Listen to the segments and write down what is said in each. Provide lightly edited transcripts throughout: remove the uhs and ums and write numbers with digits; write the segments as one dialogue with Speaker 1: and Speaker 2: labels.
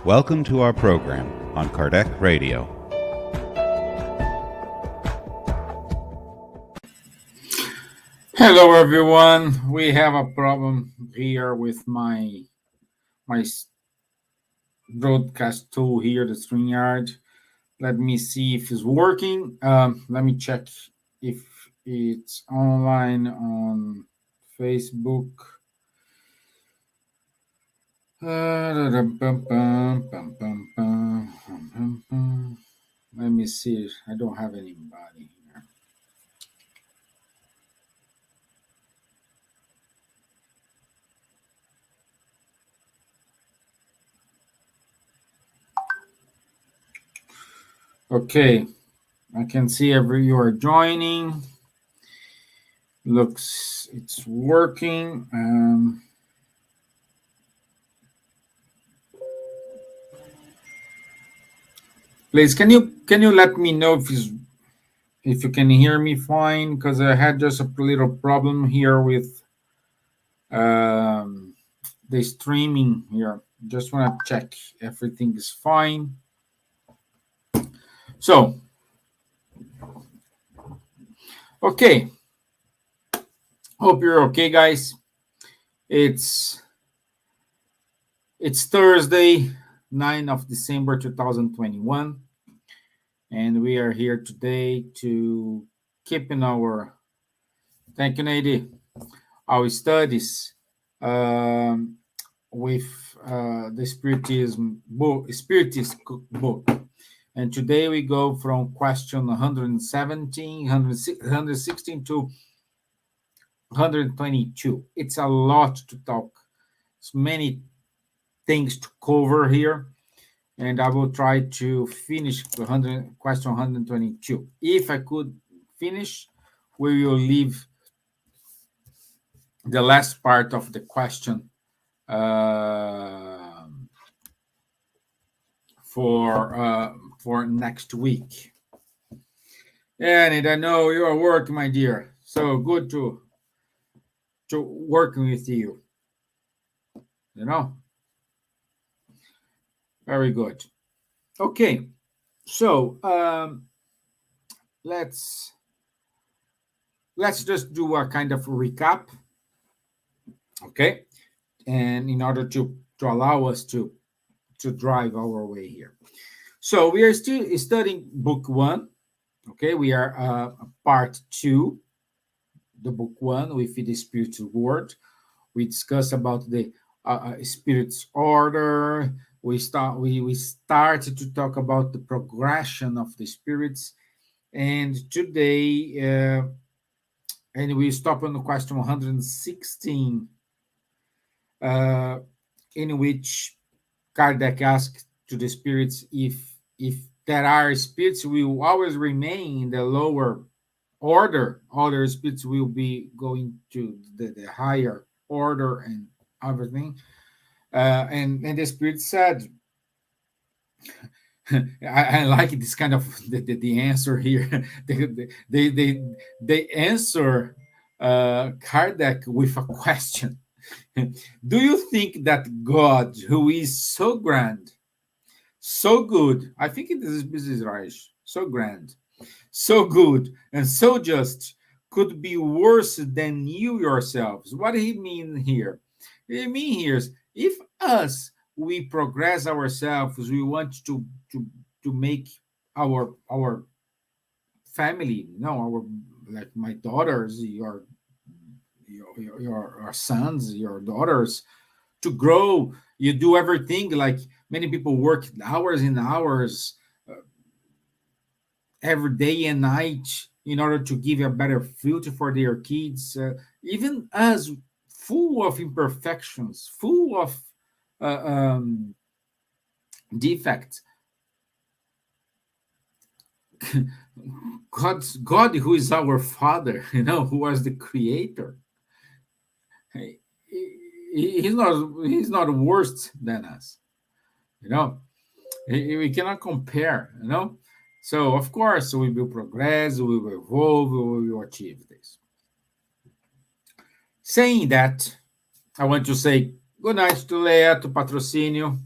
Speaker 1: Welcome to our program on Kardec Radio.
Speaker 2: Hello everyone, we have a problem here with my broadcast tool here, the StreamYard. Let me see if it's working. Let me check if it's online on Facebook. Let me see. I don't have anybody here. Okay, I can see you are joining. Looks it's working. Please, can you let me know if you can hear me fine? Because I had just a little problem here with the streaming here. Just want to check everything is fine. So, okay. Hope you're okay, guys. It's Thursday, 9th of December 2021, and we are here today to keep in our, thank you, Nady, our studies with the Spiritist book. And today we go from question 116 to 122. It's a lot to talk. It's many things to cover here. And I will try to finish question 122. If I could finish, we will leave the last part of the question for next week. And I know you are working, my dear. So good to working with you. You know? Very good. Okay. So let's just do a kind of recap. Okay. And in order to allow us to drive our way here. So we are still studying book 1. Okay, we are part 2, the book 1 with the spiritual world. We discuss about the spirit's order. We started to talk about the progression of the spirits, and today, and we stop on the question 116, in which Kardec asked to the spirits if there are spirits will always remain in the lower order, other spirits will be going to the higher order and everything. And the spirit said, I like this kind of the answer here. They answer Kardec with a question. Do you think that God, who is so grand, so good, I think it is right, so grand, so good, and so just, could be worse than you yourselves? What do he mean here? He mean here is, if us, we progress ourselves, we want to make our family, our, like my daughters, your sons, your daughters, to grow. You do everything, like many people work hours and hours every day and night in order to give a better future for their kids. Even as full of imperfections, full of defects. God, who is our Father, who was the Creator, he's not worse than us. We cannot compare. So of course we will progress, we will evolve, we will achieve this. Saying that, I want to say good night to Leia, to Patrocínio,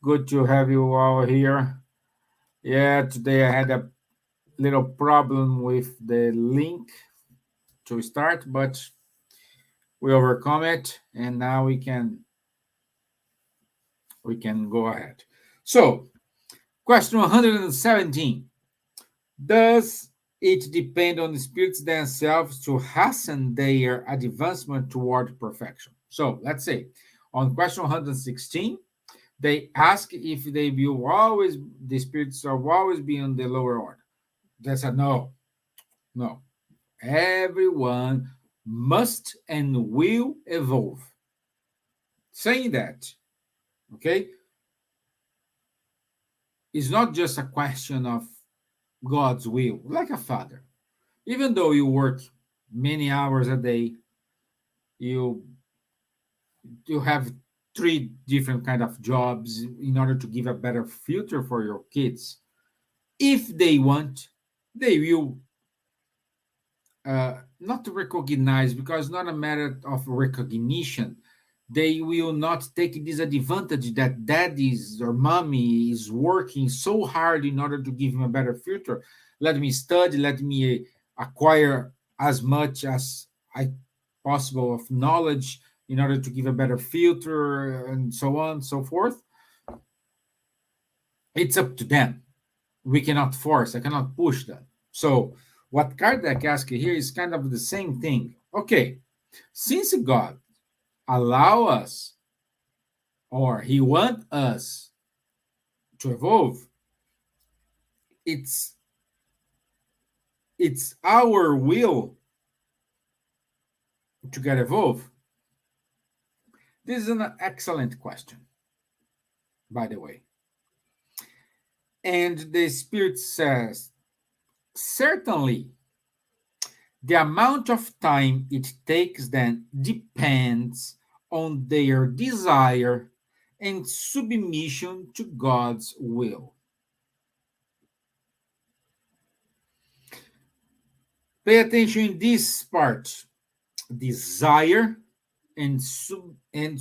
Speaker 2: Good to have you all here. Yeah, today I had a little problem with the link to start, but we overcome it, and now we can go ahead. So, question 117: does it depend on the spirits themselves to hasten their advancement toward perfection? So, let's say on question 116, they ask if the spirits will always be in the lower order. That's a no. No. Everyone must and will evolve. Saying that, okay, is not just a question of God's will, like a father. Even though you work many hours a day, you you have three different kind of jobs in order to give a better future for your kids. If they want, they will not recognize, because it's not a matter of recognition. They will not take this advantage that daddy's or mommy is working so hard in order to give him a better future. Let me study, let me acquire as much as I possible of knowledge in order to give a better future, and so on and so forth. It's up to them. We cannot force, I cannot push them. So what Kardec asks here is kind of the same thing. Okay, since God allow us, or he want us to evolve, it's it's our will to get evolved. This is an excellent question, by the way. And the spirit says, certainly the amount of time it takes then depends on their desire and submission to God's will. Pay attention in this part: desire and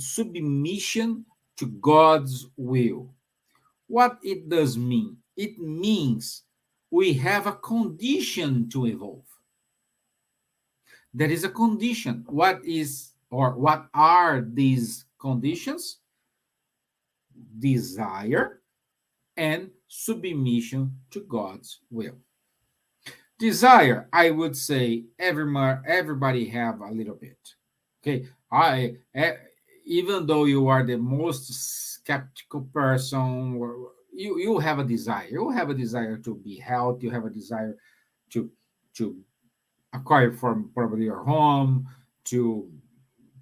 Speaker 2: submission to God's will. What it does mean? It means we have a condition to evolve. There is a condition. What are these conditions? Desire and submission to God's will. Desire, I would say everybody have a little bit. Okay, even though you are the most skeptical person, you have a desire. You have a desire to be healthy. You have a desire to to acquire from probably your home, to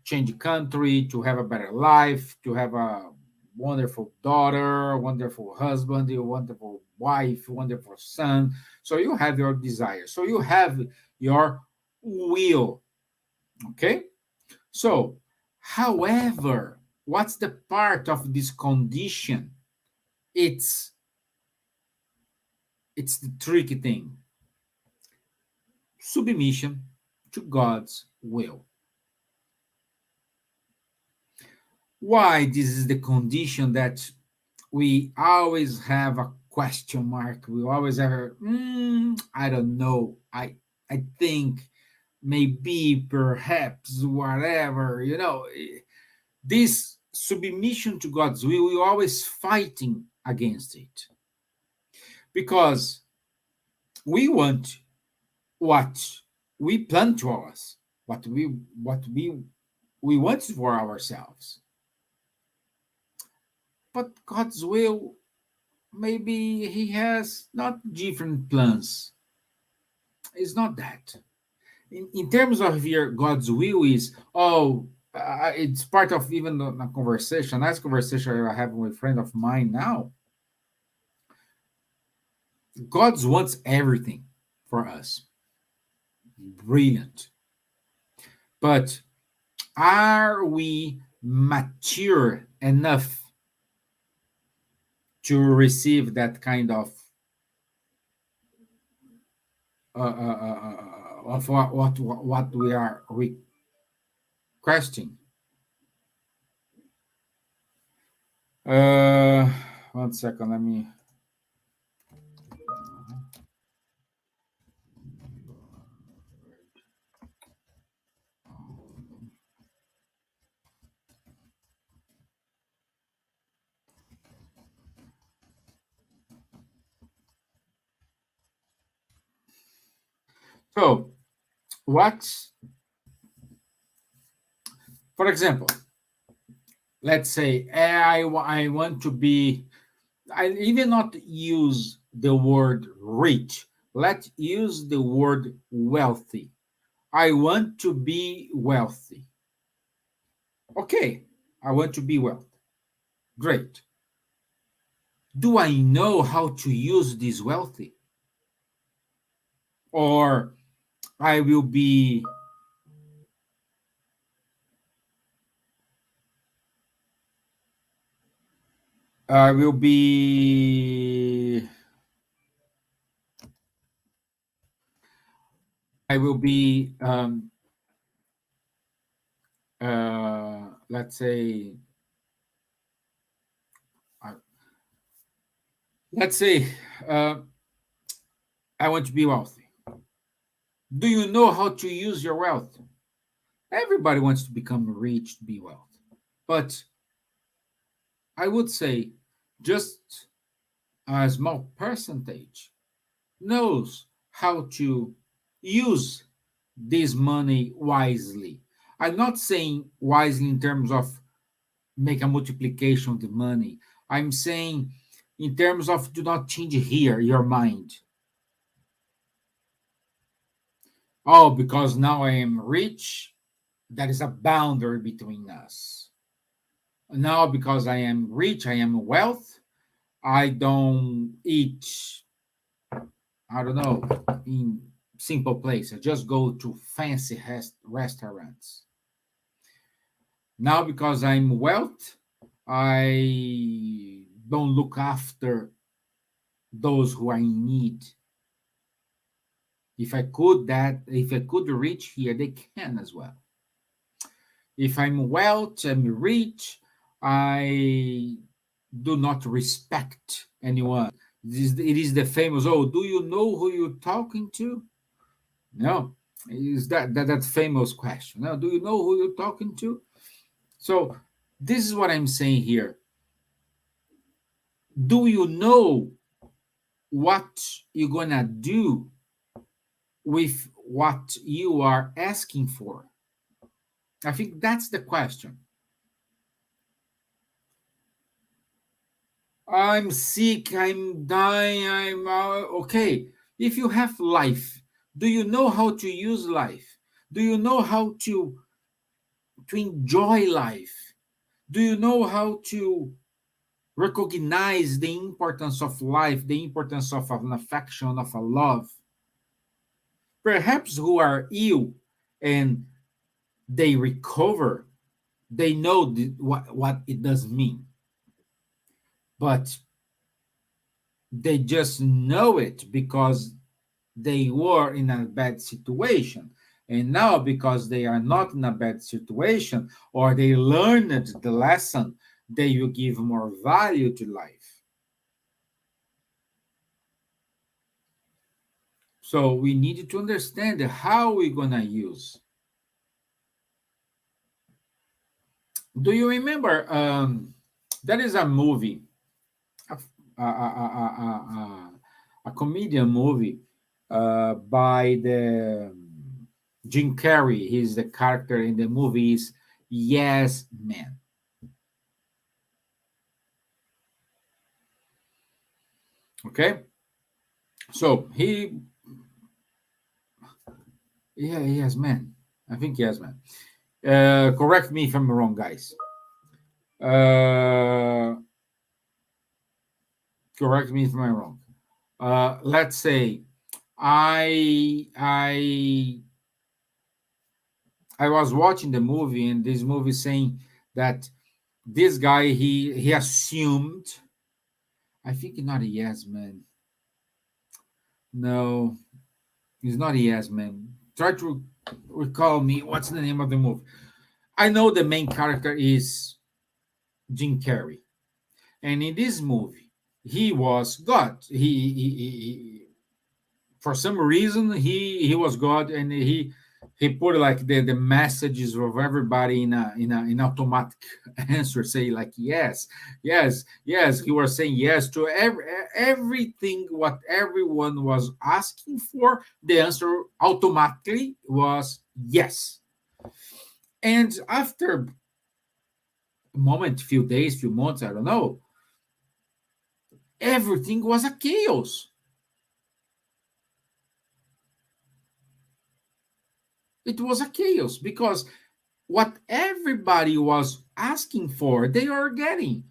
Speaker 2: change the country, to have a better life, to have a wonderful daughter, wonderful husband, a wonderful wife, wonderful son. So you have your desire. So you have your will. Okay? So, however, what's the part of this condition? It's the tricky thing. Submission to God's will. Why this is the condition that we always have a question mark? We always have I don't know. I think, maybe, perhaps, whatever, this submission to God's will, we're always fighting against it, because we want what we plan to us, what we want for ourselves. But God's will, maybe he has not different plans. It's not that. In terms of here, God's will is, it's part of even the conversation, nice conversation I have with a friend of mine now. God wants everything for us. Brilliant. But are we mature enough to receive that kind of what we are requesting? 1 second, let me. So, what's, for example, let's say I want to be, I even not use the word rich. Let's use the word wealthy. I want to be wealthy. Okay, I want to be wealthy. Great. Do I know how to use this wealthy? Or I will be I will be I will be let's say uh, let's say uh, I want to be wealthy. Do you know how to use your wealth? Everybody wants to become rich, to be wealthy. But I would say just a small percentage knows how to use this money wisely. I'm not saying wisely in terms of make a multiplication of the money. I'm saying in terms of do not change here your mind. Oh, because now I am rich, that is a boundary between us. Now, because I am rich, I am wealth, I don't eat, I don't know, in simple places. I just go to fancy restaurants. Now, because I'm wealth, I don't look after those who are in need. If I could reach here, they can as well. If I'm wealth, I'm rich, I do not respect anyone. It is the famous, oh, do you know who you're talking to? No. Is that famous question? No, do you know who you're talking to? So this is what I'm saying here. Do you know what you're gonna do with what you are asking for? I think that's the question. I'm sick, I'm dying, I'm okay. If you have life, do you know how to use life? Do you know how to enjoy life? Do you know how to recognize the importance of life, the importance of an affection, of a love? Perhaps who are ill and they recover, they know what it does mean. But they just know it because they were in a bad situation. And now, because they are not in a bad situation or they learned the lesson, they will give more value to life. So we need to understand how we're going to use. Do you remember? There is a movie, a comedian movie by the Jim Carrey. He's the character in the movie is Yes Man. Okay, so yes man. I think yes man. Correct me if I'm wrong, guys. Uh, Correct me if I'm wrong. Let's say I I was watching the movie, and this movie saying that this guy he assumed. I think not a yes man. No, he's not a yes man. Try to recall me. What's the name of the movie? I know the main character is Jim Carrey, and in this movie, he was God. For some reason he was God, and he put like the messages of everybody in automatic answer, say like yes, yes, yes. He was saying yes to everything what everyone was asking for. The answer automatically was yes. And after a moment, few days, few months, I don't know, everything was a chaos. It was a chaos because what everybody was asking for, they are getting.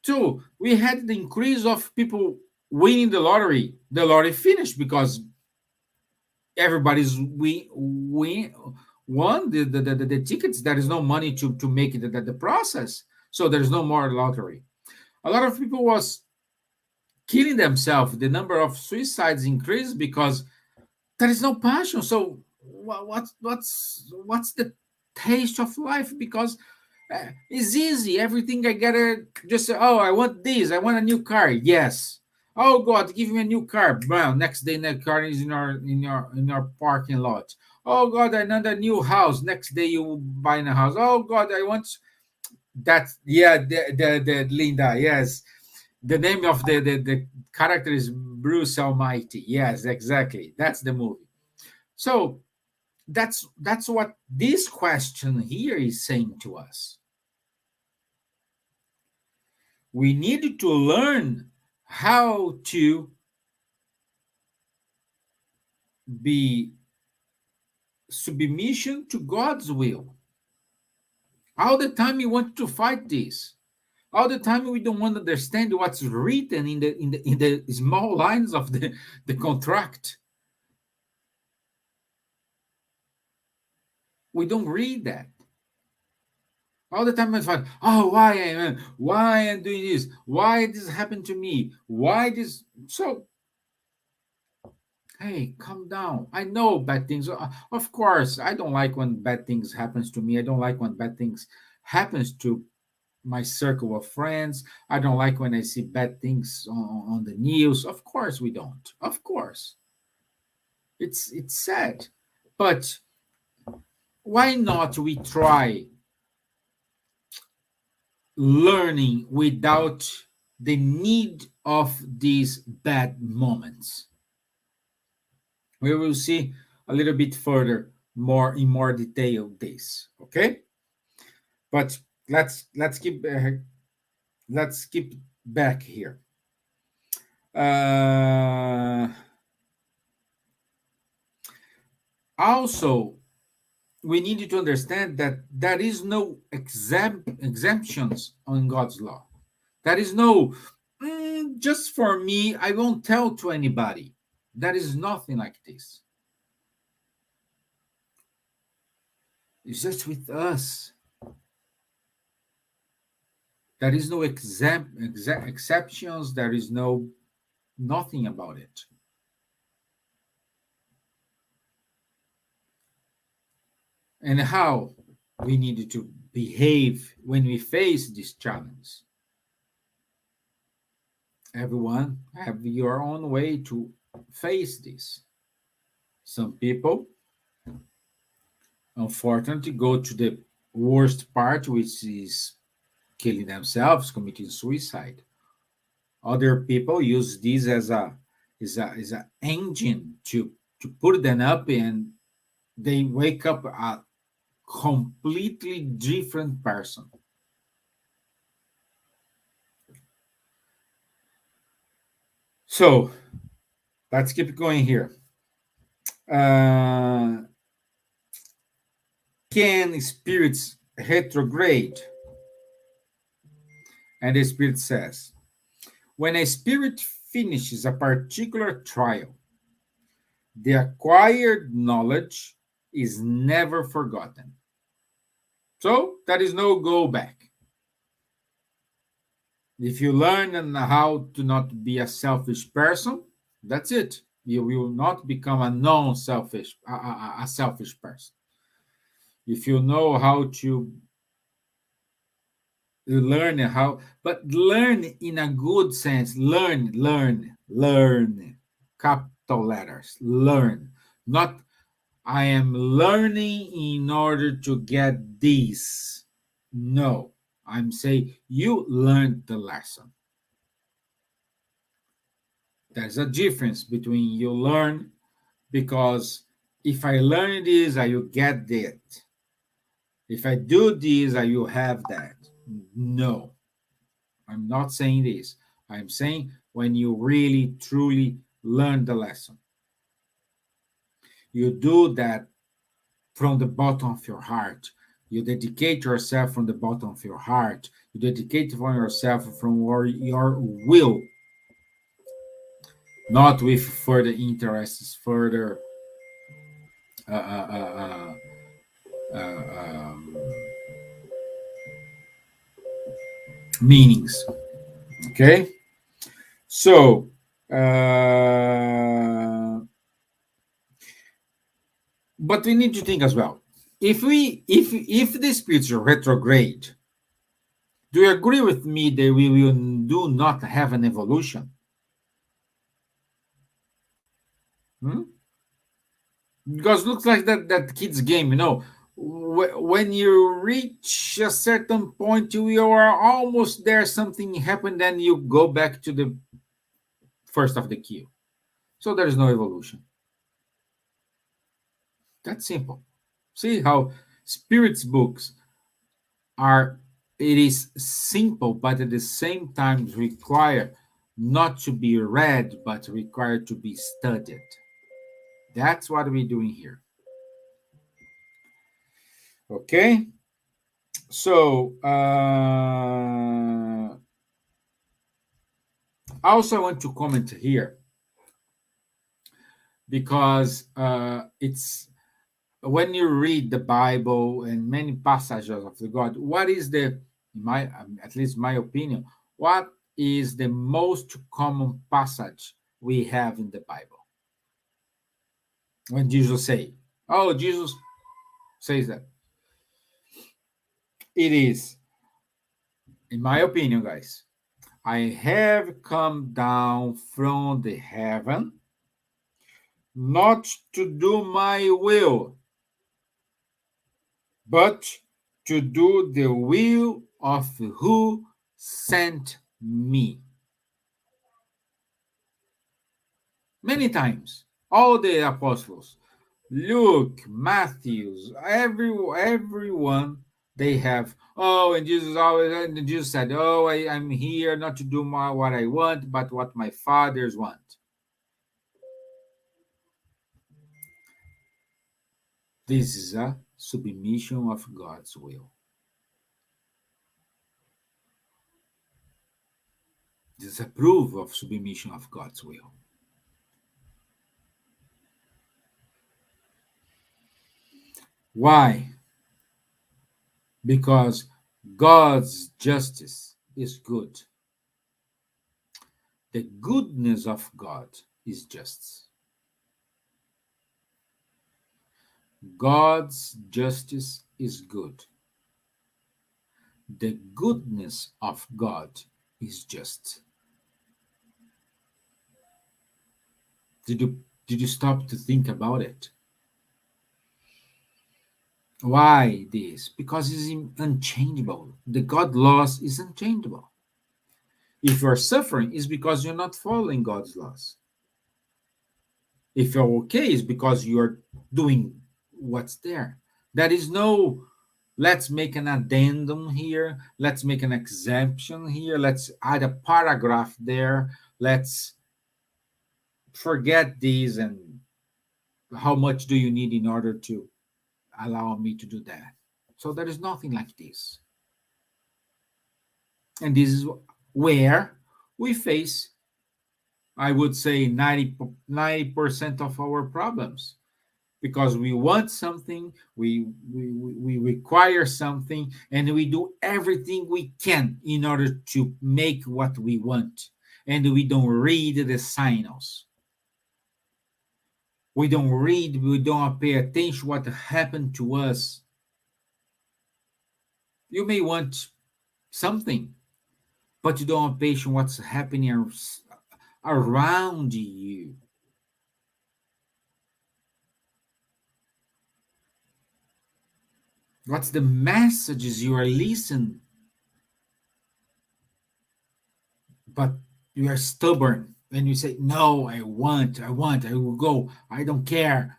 Speaker 2: So we had the increase of people winning the lottery. The lottery finished because everybody's won the tickets. There is no money to make it the process. So there's no more lottery. A lot of people was killing themselves. The number of suicides increased because there is no passion. So what's the taste of life? Because it's easy. Everything I gotta just say, oh, I want this. I want a new car. Yes. Oh God, give me a new car. Well, next day the car is in our parking lot. Oh God, another new house. Next day you buy a house. Oh God, I want that. Yeah, the Linda. Yes, the name of the character is Bruce Almighty. Yes, exactly. That's the movie. So that's what this question here is saying to us. We need to learn how to be submission to God's will. All the time we want to fight this. All the time we don't want to understand what's written in the small lines of the contract. We don't read that. All the time I find, oh, why I'm doing this? Why this happened to me? Why this? So, hey, calm down. I know bad things. Of course, I don't like when bad things happens to me. I don't like when bad things happens to my circle of friends. I don't like when I see bad things on the news. Of course, we don't. Of course, it's sad, but why not we try learning without the need of these bad moments? We will see a little bit further, more detail this. Okay, but let's keep back here. Also, we need to understand that there is no exemptions on God's law. There is no just for me. I won't tell to anybody. There is nothing like this. It's just with us. There is no exceptions. There is nothing about it. And how we need to behave when we face this challenge. Everyone have your own way to face this. Some people, unfortunately, go to the worst part, which is killing themselves, committing suicide. Other people use this as a engine to put them up, and they wake up a completely different person. So let's keep going here. Can spirits retrograde? And the spirit says, when a spirit finishes a particular trial, the acquired knowledge is never forgotten. So there is no go back. If you learn how to not be a selfish person, that's it. You will not become a non-selfish, a selfish person. If you know how to You learn how, but learn in a good sense. Learn. Capital letters. Learn. Not I am learning in order to get this. No, I'm saying you learned the lesson. There's a difference between you learn because if I learn this, I will get that. If I do this, I will have that. No, I'm not saying this. I'm saying when you really, truly learn the lesson, you do that from the bottom of your heart. You dedicate yourself from the bottom of your heart. You dedicate for yourself from your will, not with further interests, further uh, uh, uh, uh, um, meanings. Okay, so but we need to think as well. If the spirits are retrograde, do you agree with me that we will do not have an evolution? Hmm? Because it looks like that kid's game, when you reach a certain point, you are almost there, something happened, then you go back to the first of the queue. So there is no evolution. That's simple. See how spirits books are, it is simple, but at the same time require not to be read, but required to be studied. That's what we're doing here. Okay, so also I want to comment here because it's when you read the Bible and many passages of the God, what is the, my at least my opinion, what is the most common passage we have in the Bible? When Jesus say, "Oh, Jesus says that," it is, in my opinion, guys, I have come down from the heaven not to do my will, but to do the will of who sent me. Many times, all the apostles, Luke, Matthews, everyone, they have, oh, and Jesus always, and Jesus said, oh, I'm here not to do what I want, but what my fathers want. This is a submission of God's will. This is a proof of submission of God's will. Why? Because God's justice is good. The goodness of God is just. God's justice is good. The goodness of God is just. Did you stop to think about it? Why this? Because it's unchangeable. The God laws is unchangeable. If you're suffering, it's because you're not following God's laws. If you're okay, it's because you're doing what's there. There is no, let's make an addendum here, let's make an exemption here, let's add a paragraph there, let's forget these, and how much do you need in order to allow me to do that? So there is nothing like this. And this is where we face, I would say, 90% of our problems. Because we want something, we require something, and we do everything we can in order to make what we want. And we don't read the signals. We don't pay attention what happened to us. You may want something, but you don't have patience what's happening around you. What's the messages you are listening, but you are stubborn and you say, no, I want, I will go, I don't care.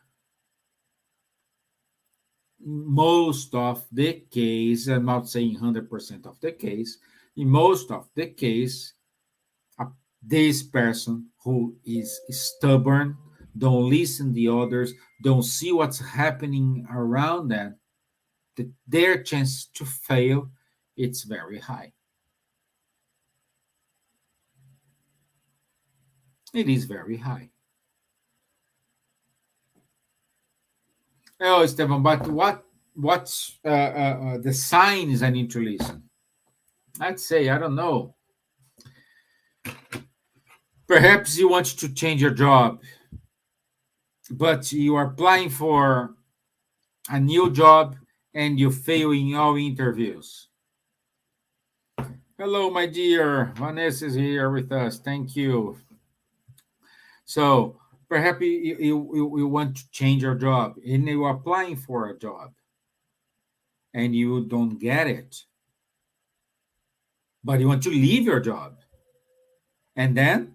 Speaker 2: Most of the case, I'm not saying 100% of the case, in most of the case, this person who is stubborn, don't listen the others, don't see what's happening around them, their chance to fail, it's very high. It is very high. Oh, Stevan, but what's the signs I need to listen? I'd say, I don't know. Perhaps you want to change your job, but you are applying for a new job and you fail in all interviews. Hello, my dear. Vanessa is here with us. Thank you. So perhaps you want to change your job and you're applying for a job and you don't get it, but you want to leave your job. And then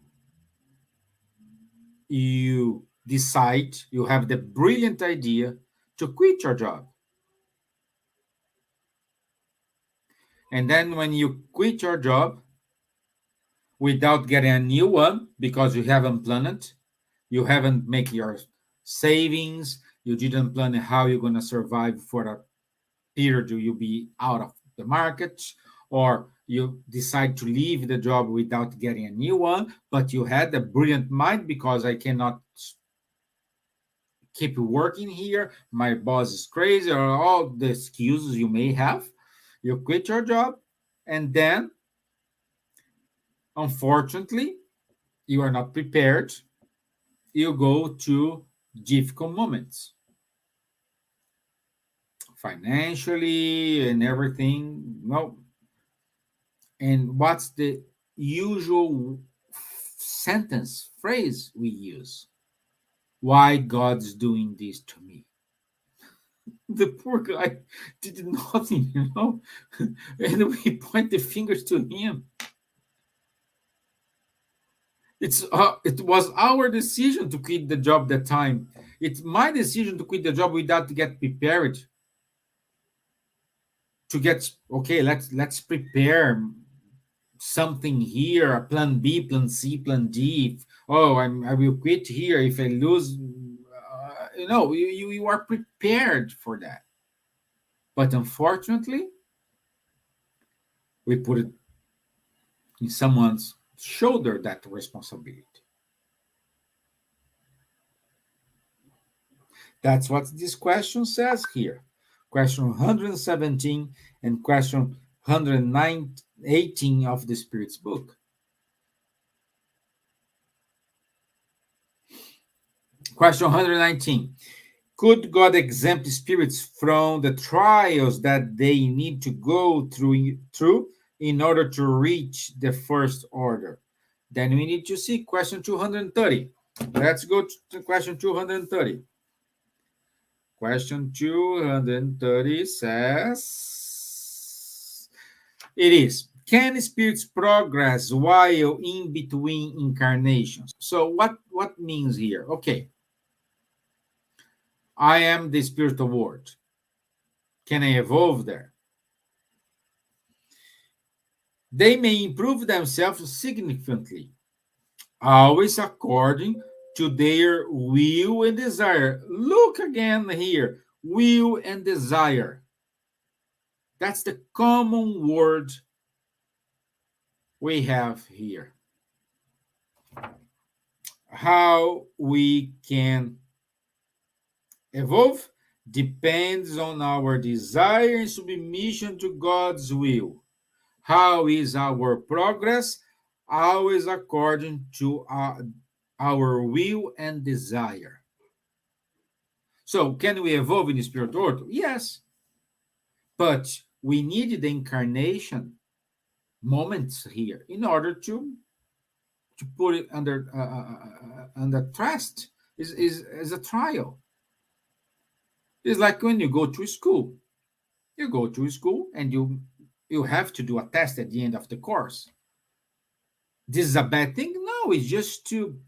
Speaker 2: you decide, you have the brilliant idea to quit your job. And then when you quit your job without getting a new one because you haven't planned it, you haven't made your savings, you didn't plan how you're going to survive for a period you'll be out of the market, or you decide to leave the job without getting a new one, but you had a brilliant mind because I cannot keep working here, my boss is crazy, or all the excuses you may have. You quit your job, and then, unfortunately, you are not prepared. You go to difficult moments financially and everything. No. And what's the usual sentence, phrase we use? Why God's doing this to me? The poor guy did nothing, and we point the fingers to him. It was our decision to quit the job that time. It's my decision to quit the job without to get prepared. To get okay, let's prepare something here, a plan B, plan C, plan D. I will quit here if I lose. You are prepared for that. But unfortunately, we put it in someone's shoulder, that responsibility. That's what this question says here. Question 117 and question 118 of the Spirit's book. Question 119. Could God exempt spirits from the trials that they need to go through in order to reach the first order? Then we need to see question 230. Let's go to question 230. Question 230 says, it is, can spirits progress while in between incarnations? So what means here? Okay. I am the spiritual world. Can I evolve there? They may improve themselves significantly, always according to their will and desire. Look again here, will and desire. That's the common word we have here. How we can evolve depends on our desire and submission to God's will. How is our progress? Always according to our will and desire. So, can we evolve in the spiritual world? Yes. But we need the incarnation moments here in order to put it under trust. Is a trial. It's like when you go to school. You go to school and you have to do a test at the end of the course. This is a bad thing? No, it's just to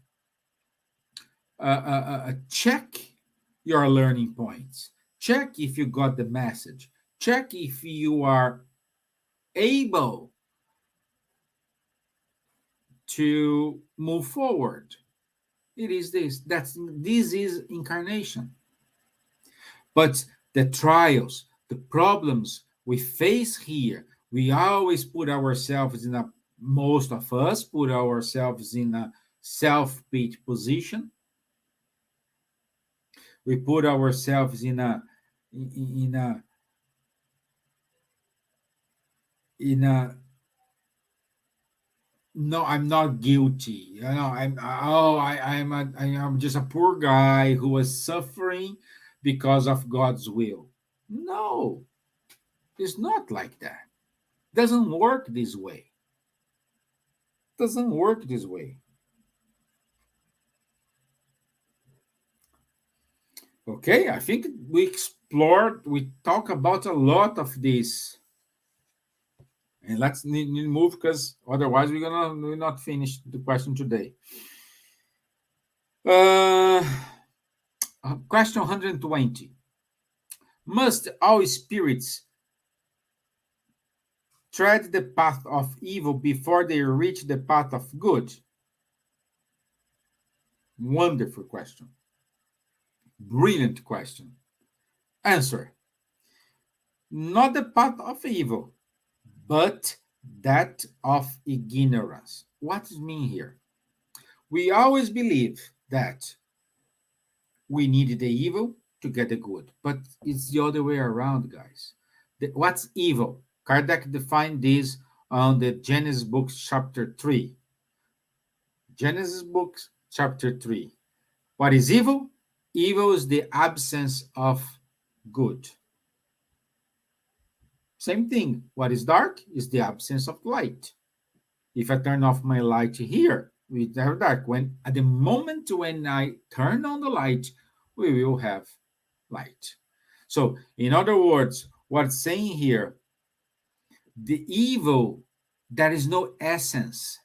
Speaker 2: check your learning points. Check if you got the message. Check if you are able to move forward. It is this. This is incarnation. But the trials, the problems we face here, we always put ourselves most of us put ourselves in a self-pity position. We put ourselves in a no, I'm not guilty. I'm just a poor guy who was suffering because of God's will. No, it's not like that. Doesn't work this way. Doesn't work this way. Okay, I think we talk about a lot of this. And let's move, because otherwise we'll not finish the question today. Question 120. Must all spirits tread the path of evil before they reach the path of good? Wonderful question. Brilliant question. Answer. Not the path of evil, but that of ignorance. What does it mean here? We always believe that we need the evil to get the good, but it's the other way around, guys. What's evil? Kardec defined this on the Genesis books, chapter 3. Genesis books, chapter 3. What is evil? Evil is the absence of good. Same thing. What is dark is the absence of light. If I turn off my light here, we have dark. At the moment when I turn on the light, we will have light. So, in other words, what's saying here, the evil, there is no essence.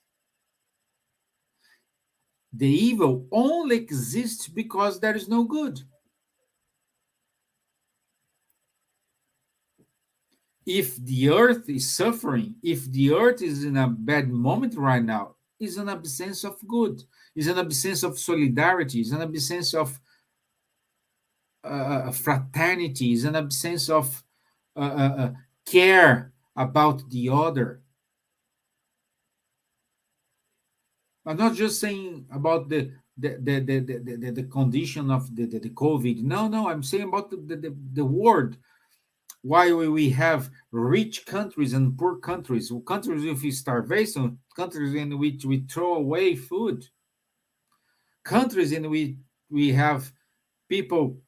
Speaker 2: The evil only exists because there is no good. If the earth is suffering, if the earth is in a bad moment right now, it's an absence of good, it's an absence of solidarity, it's an absence of fraternity, it's an absence of care about the other. I'm not just saying about the condition of the COVID. No, I'm saying about the world. Why we have rich countries and poor countries, countries with starvation, countries in which we throw away food, countries in which we have people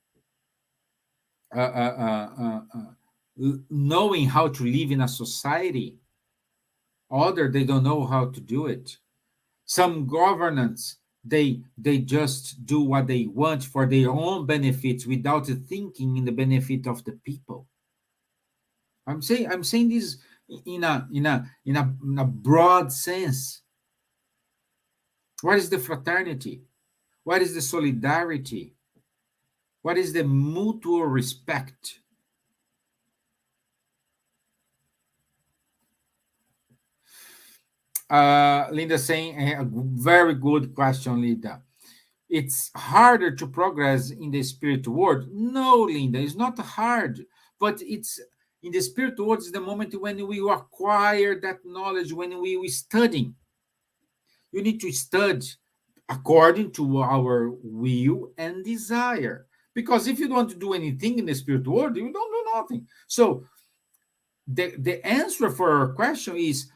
Speaker 2: knowing how to live in a society, other they don't know how to do it. Some governance, they just do what they want for their own benefits without thinking in the benefit of the people. I'm saying this in a broad sense. What is the fraternity? What is the solidarity? What is the mutual respect? Linda saying a very good question, Linda. It's harder to progress in the spiritual world. No, Linda, it's not hard, but it's in the spiritual world is the moment when we acquire that knowledge, when we study. You need to study according to our will and desire. Because if you don't want to do anything in the spiritual world, you don't do nothing. So the answer for our question is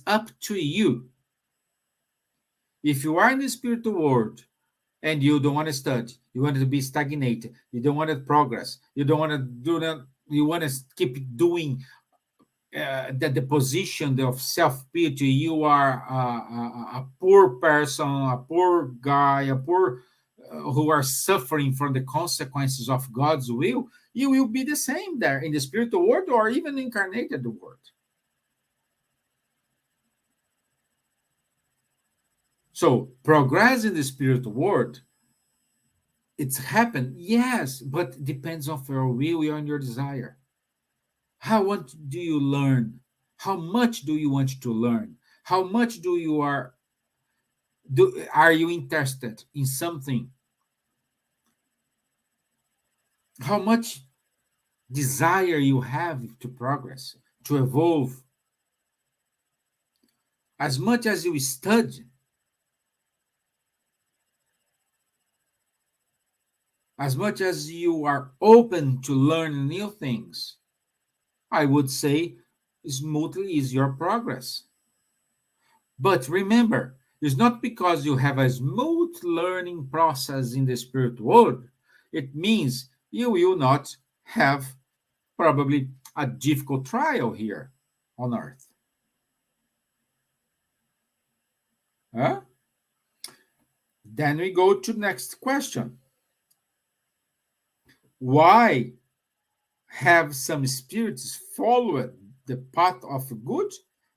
Speaker 2: up to you. If you are in the spiritual world and you don't want to study, you want to be stagnated, you don't want to progress, you don't want to do that, you want to keep doing that the position of self-pity, you are a poor person, a poor guy, a poor who are suffering from the consequences of God's will, you will be the same there in the spiritual world or even incarnated world. So progress in the spiritual world, it's happened, yes, but it depends on your will and your desire. How much do you learn? How much do you want to learn? How much are you interested in something? How much desire you have to progress, to evolve? As much as you study, as much as you are open to learn new things, I would say smoothly is your progress. But remember, it's not because you have a smooth learning process in the spirit world, it means you will not have probably a difficult trial here on earth. Huh? Then we go to next question. Why have some spirits followed the path of good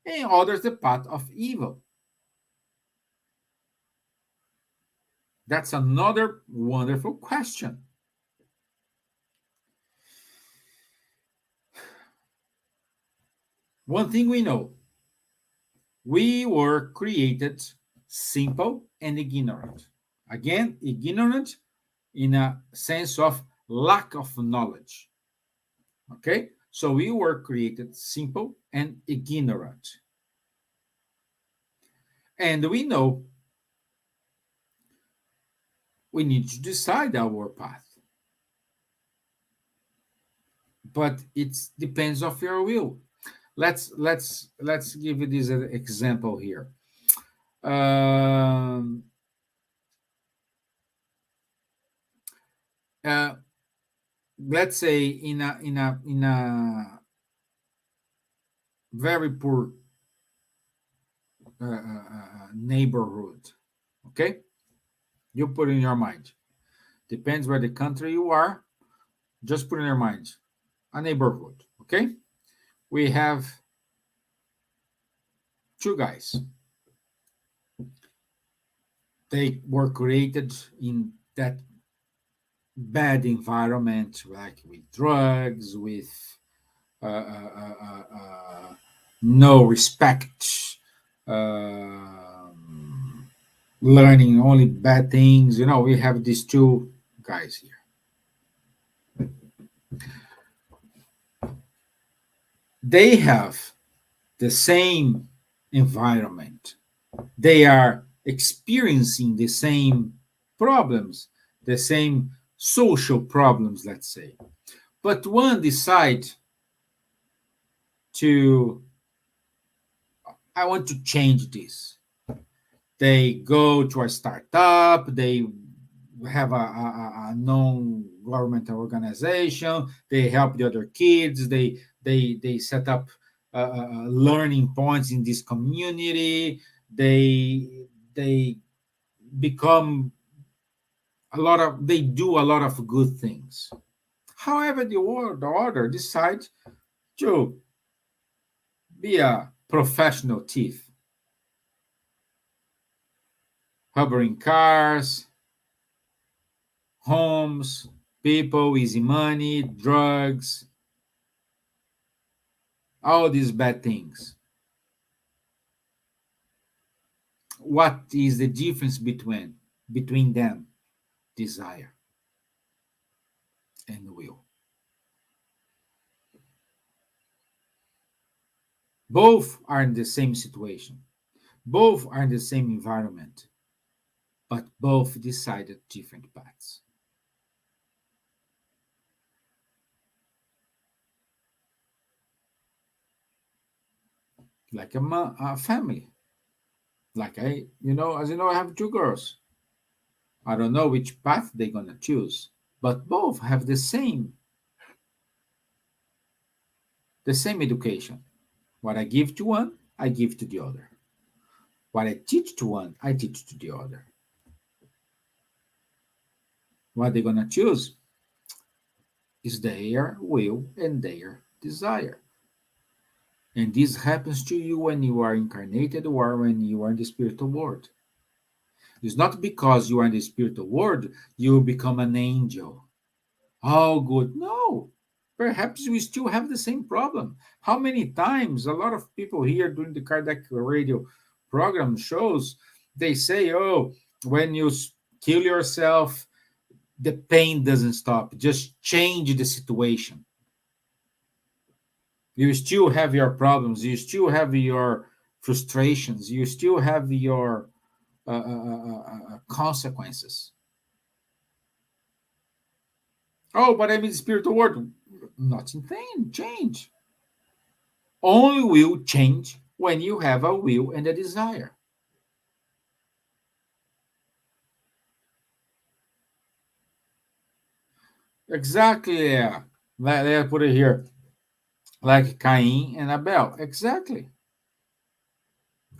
Speaker 2: and others the path of evil? That's another wonderful question. One thing we know, we were created simple and ignorant. Again, ignorant in a sense of lack of knowledge. Okay? So we were created simple and ignorant. And we know we need to decide our path. But it depends of your will. Let's give you this example here. Let's say in a very poor neighborhood, okay? You put in your mind. Depends where the country you are. Just put in your mind a neighborhood, okay? We have two guys. They were created in that bad environment, like with drugs, with no respect, learning only bad things. We have these two guys here. They have the same environment. They are experiencing the same problems, the same social problems, let's say. But one decides I want to change this. They go to a startup, they have a non-governmental organization, they help the other kids, they set up learning points in this community, they become they do a lot of good things. However, the order decides to be a professional thief, hovering cars, homes, people, easy money, drugs, all these bad things. What is the difference between them? Desire and will. Both are in the same situation. Both are in the same environment, but both decided different paths. Like a family. Like as you know, I have two girls. I don't know which path they're gonna choose, but both have the same education. What I give to one, I give to the other. What I teach to one, I teach to the other. What they're going to choose is their will and their desire. And this happens to you when you are incarnated or when you are in the spiritual world. It's not because you are in the spiritual world, you become an angel. Oh, good. No. Perhaps we still have the same problem. How many times a lot of people here during the Kardec radio program shows, they say, oh, when you kill yourself, the pain doesn't stop. Just change the situation. You still have your problems. You still have your frustrations. You still have your consequences. Oh, but I'm in the spiritual world. Nothing change. Only will change when you have a will and a desire. Exactly. Yeah. Let's put it here. Like Cain and Abel. Exactly.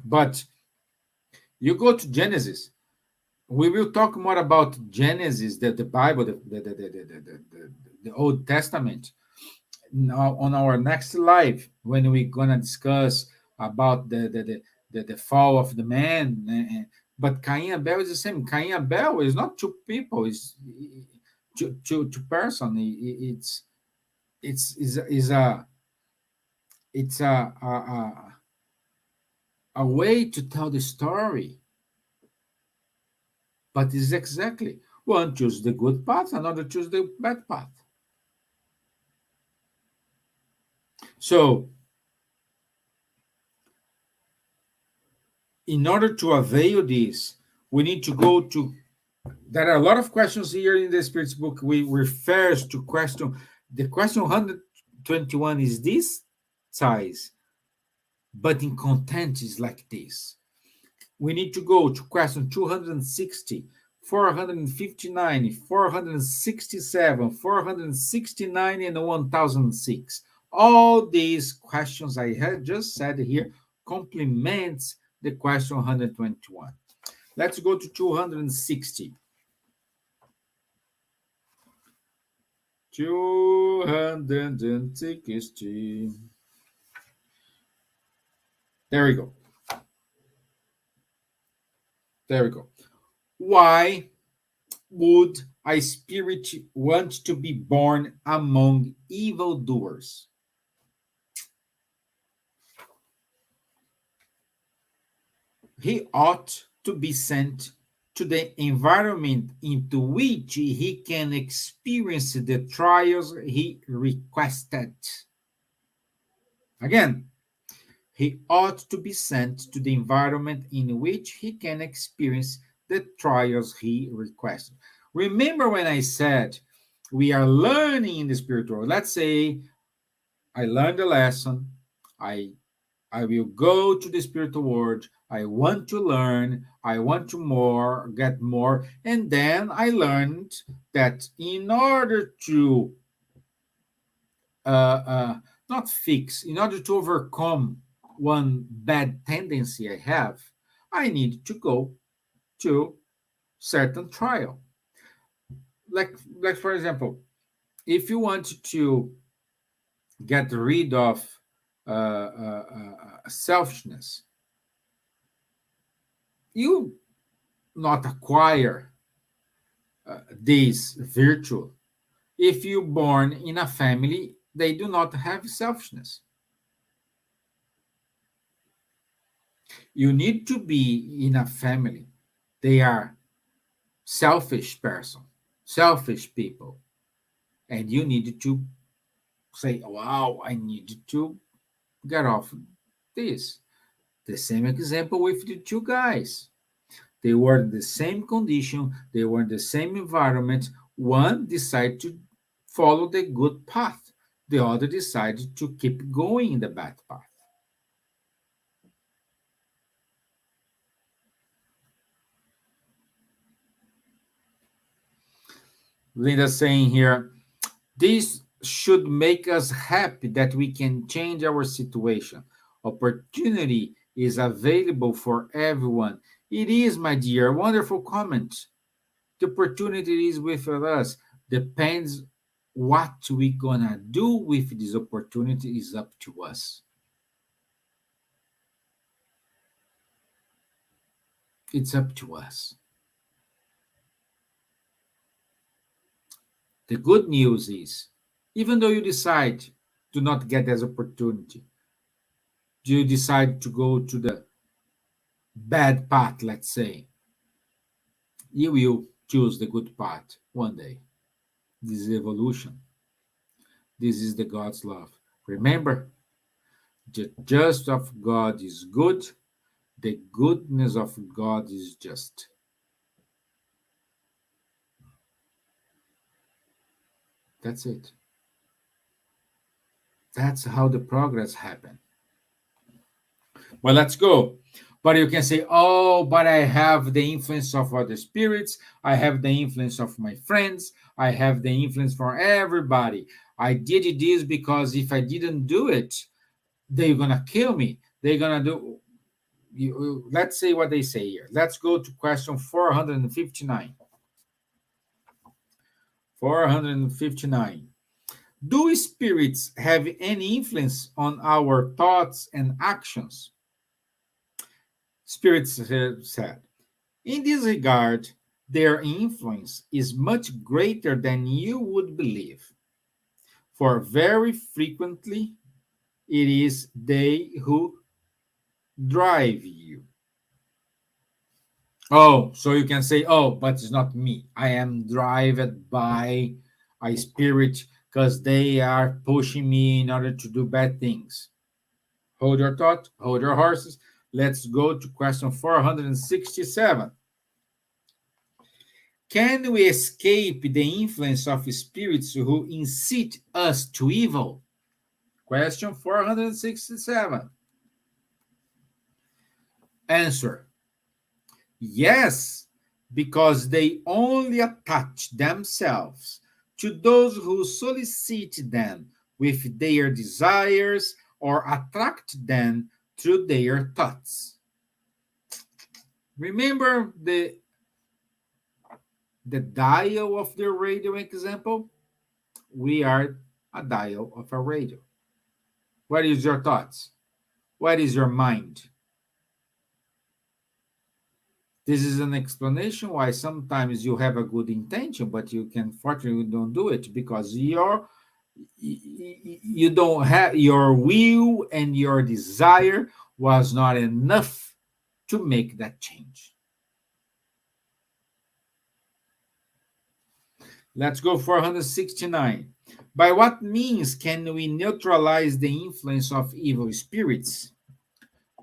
Speaker 2: But you go to Genesis. We will talk more about Genesis, the Bible, the Old Testament, now on our next live when we're gonna discuss about the fall of the man. But Cain and Abel is the same. Cain and Abel is not two people; it's two person. It's a way to tell the story, but it's exactly one choose the good path, another choose the bad path. So, in order to avail this, we need to go to. There are a lot of questions here in the Spirits book. We refers to question. The question 121 is this size, but in content is like this. We need to go to question 260, 459, 467, 469, and 1006. All these questions I had just said here complements the question 121. Let's go to 260. 260. There we go. There we go. Why would a spirit want to be born among evildoers? He ought to be sent to the environment into which he can experience the trials he requested. Again, he ought to be sent to the environment in which he can experience the trials he requested. Remember when I said we are learning in the spiritual world? Let's say I learned a lesson, I will go to the spiritual world. I want to learn. I want to get more. And then I learned that in order to not fix, in order to overcome one bad tendency I have, I need to go to certain trial. Like for example, if you want to get rid of selfishness, you not acquire this virtue if you born in a family they do not have selfishness. You need to be in a family they are selfish person, selfish people, and you need to say, wow, I need to get off this. The same example with the two guys. They were in the same condition, they were in the same environment. One decided to follow the good path, the other decided to keep going in the bad path. Linda saying here, this should make us happy that we can change our situation. Opportunity is available for everyone. It is, my dear, wonderful comment. The opportunity is with us. Depends what we gonna do with this opportunity is up to us. It's up to us. The good news is, even though you decide to not get this opportunity, you decide to go to the bad path, let's say, you will choose the good path one day. This is evolution. This is the God's love. Remember, the just of God is good, the goodness of God is just. That's it. That's how the progress happens. Well, let's go. But you can say, oh, but I have the influence of other spirits. I have the influence of my friends. I have the influence for everybody. I did this because if I didn't do it, they're going to kill me. They're going to do. Let's say what they say here. Let's go to question 459. 459. Do spirits have any influence on our thoughts and actions? Spirits said, in this regard, their influence is much greater than you would believe, for very frequently it is they who drive you. Oh, so you can say, oh, but it's not me. I am driven by a spirit because they are pushing me in order to do bad things. Hold your thought, hold your horses. Let's go to question 467. Can we escape the influence of spirits who incite us to evil? Question 467. Answer. Yes, because they only attach themselves to those who solicit them with their desires or attract them through their thoughts. Remember the dial of the radio example? We are a dial of a radio. What is your thoughts? What is your mind? This is an explanation why sometimes you have a good intention, but you can fortunately don't do it because you don't have your will and your desire was not enough to make that change. Let's go 469. By what means can we neutralize the influence of evil spirits?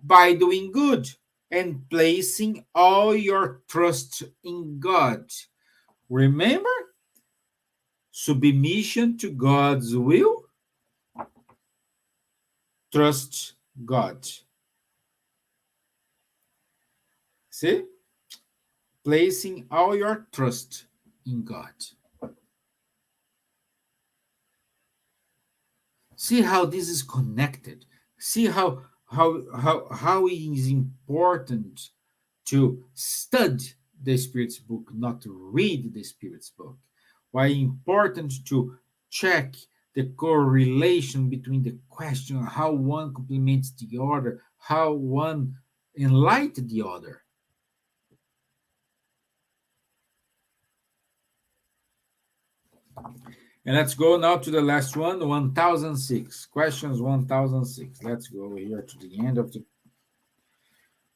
Speaker 2: By doing good and placing all your trust in God. Remember, submission to God's will, trust God. See? Placing all your trust in God. See how this is connected. See how it is important to study the Spirit's book, not to read the Spirit's book. Why important to check the correlation between the question, how one complements the other, how one enlightens the other. And let's go now to the last one, 1006. Questions 1006. Let's go here to the end of the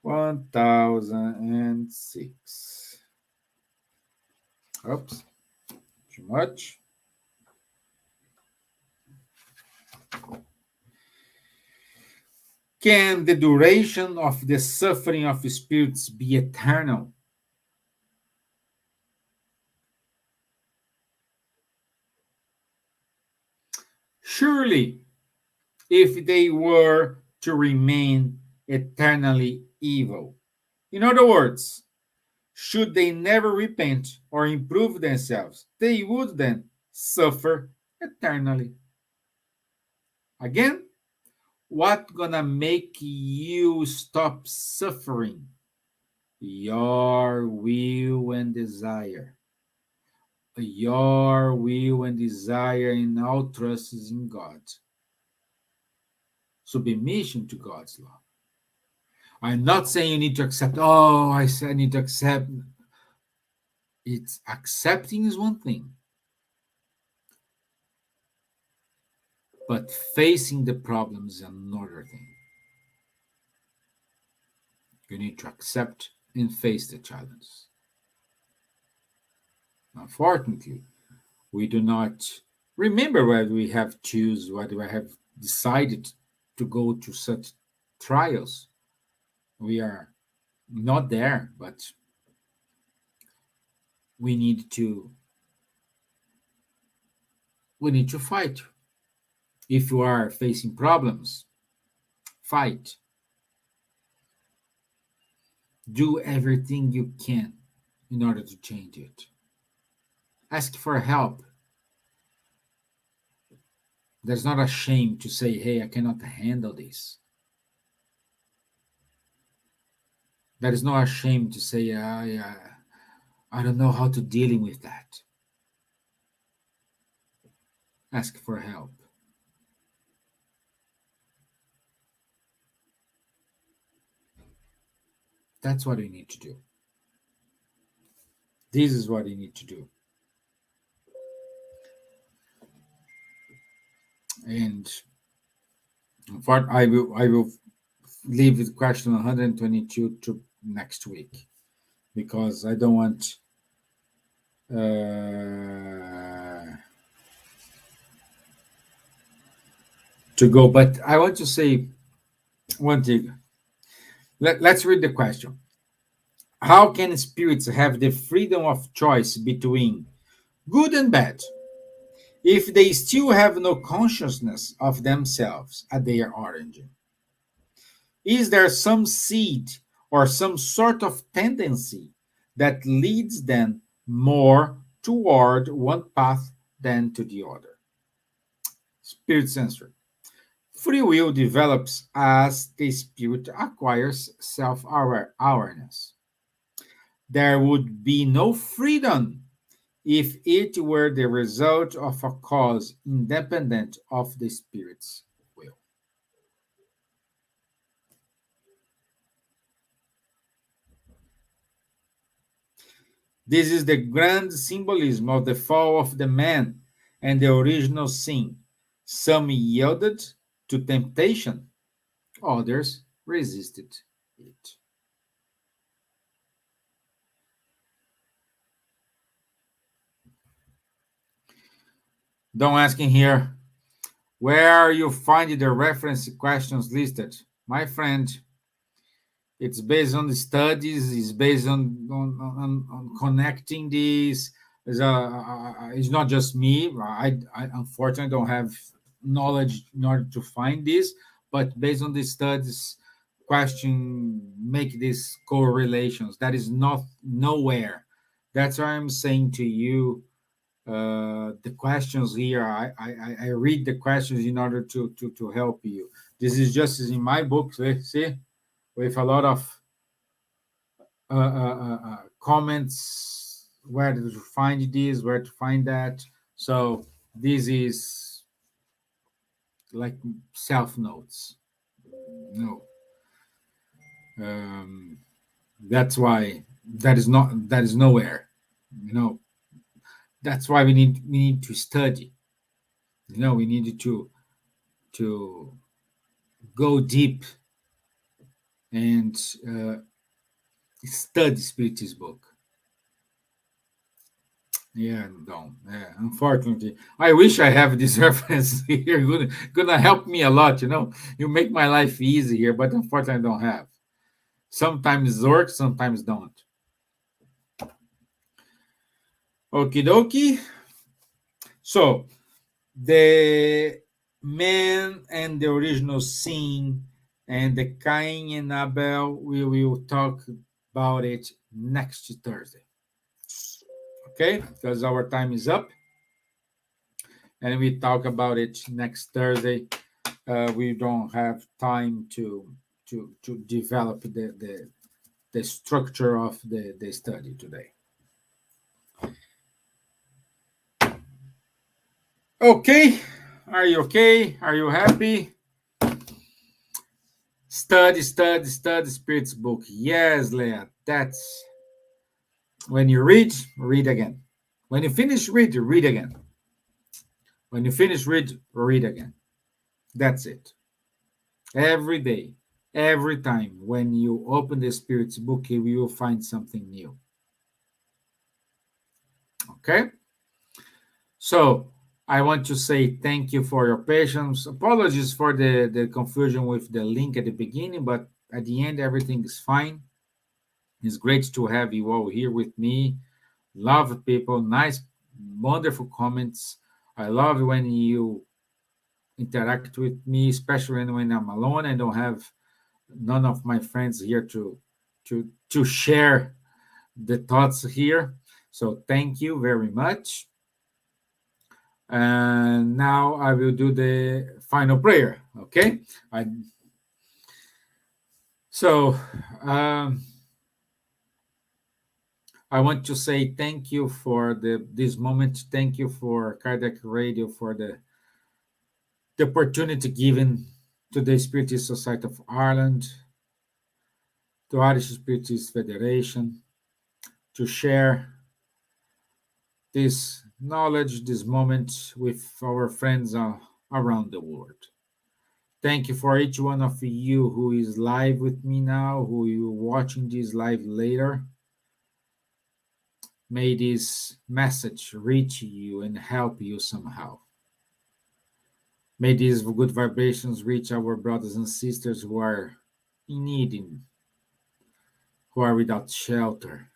Speaker 2: 1006. Oops, too much. Can the duration of the suffering of spirits be eternal? Surely, if they were to remain eternally evil. In other words, should they never repent or improve themselves, they would then suffer eternally. Again, What gonna make you stop suffering? Your will and desire. Your will and desire in all trust is in God. Submission to God's law. I'm not saying you need to accept, oh, I said I need to accept. It's accepting is one thing, but facing the problems is another thing. You need to accept and face the challenge. Unfortunately, we do not remember whether we have choose, whether we have decided to go to such trials. We are not there, but we need to fight. If you are facing problems, fight. Do everything you can in order to change it. Ask for help. There's not a shame to say, hey, I cannot handle this. There is no a shame to say, I don't know how to dealing with that. Ask for help. That's what we need to do. This is what we need to do. And I will leave the question 122 to next week, because I don't want to go. But I want to say one thing. Let's read the question. How can spirits have the freedom of choice between good and bad if they still have no consciousness of themselves at their origin? Is there some seed or some sort of tendency that leads them more toward one path than to the other? Spirit's answer. Free will develops as the spirit acquires self-awareness. There would be no freedom if it were the result of a cause independent of the spirit's will. This is the grand symbolism of the fall of the man and the original sin. Some yielded to temptation, others resisted it. Don't ask in here where you find the reference questions listed. My friend, it's based on the studies, it's based on connecting these. It's not just me. I unfortunately don't have knowledge in order to find this, but based on the studies, make these correlations. That is not nowhere. That's why I'm saying to you, the questions here. I read the questions in order to help you. This is just as in my book. See, with a lot of comments, where to find this, where to find that. So this is like self notes. No, that's why that is nowhere. That's why we need to study. We need to go deep and study Spiritist book. Yeah, no. Yeah, unfortunately, I wish I have this reference here. Gonna help me a lot. You make my life easy here, but unfortunately, I don't have. Sometimes works, sometimes don't. Okie dokie. So, the man and the original sin and the Cain and Abel, we will talk about it next Thursday. Okay, because our time is up, and we talk about it next Thursday. we don't have time to develop the structure of the study today. Okay, are you okay? Are you happy? Study, study, study Spirit's book. Yes, Leah, that's when you read again. When you finish, read again. When you finish, read again. That's it. Every day, every time when you open the Spirit's book, you will find something new. Okay? So, I want to say thank you for your patience. Apologies for the confusion with the link at the beginning, but at the end, everything is fine. It's great to have you all here with me. Love people, nice, wonderful comments. I love when you interact with me, especially when I'm alone. I don't have none of my friends here to share the thoughts here. So thank you very much. And now I will do the final prayer. Okay. So I want to say thank you for this moment. Thank you for Kardec Radio for the opportunity given to the Spiritist Society of Ireland, to Irish Spiritist Federation, to share this knowledge, this moment with our friends around the world. Thank you for each one of you who is live with me now, who you watching this live later. May this message reach you and help you somehow. May these good vibrations reach our brothers and sisters who are in need, who are without shelter,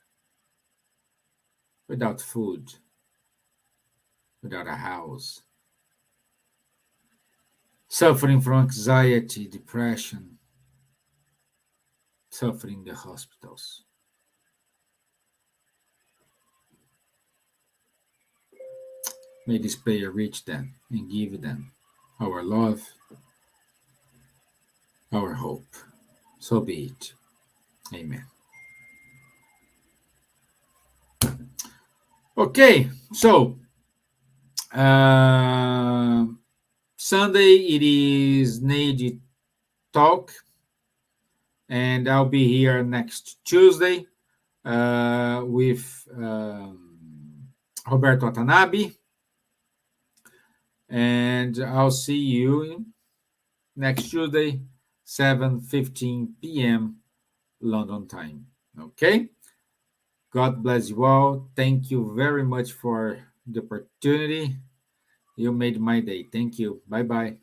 Speaker 2: without food, without a house, suffering from anxiety, depression, suffering in the hospitals. May this prayer reach them and give them our love, our hope. So be it. Amen. Okay, so Sunday it is Nade Talk, and I'll be here next Tuesday with Roberto Watanabe, and I'll see you next Tuesday, 7:15 p.m. London time. Okay? God bless you all. Thank you very much for the opportunity. You made my day. Thank you. Bye bye.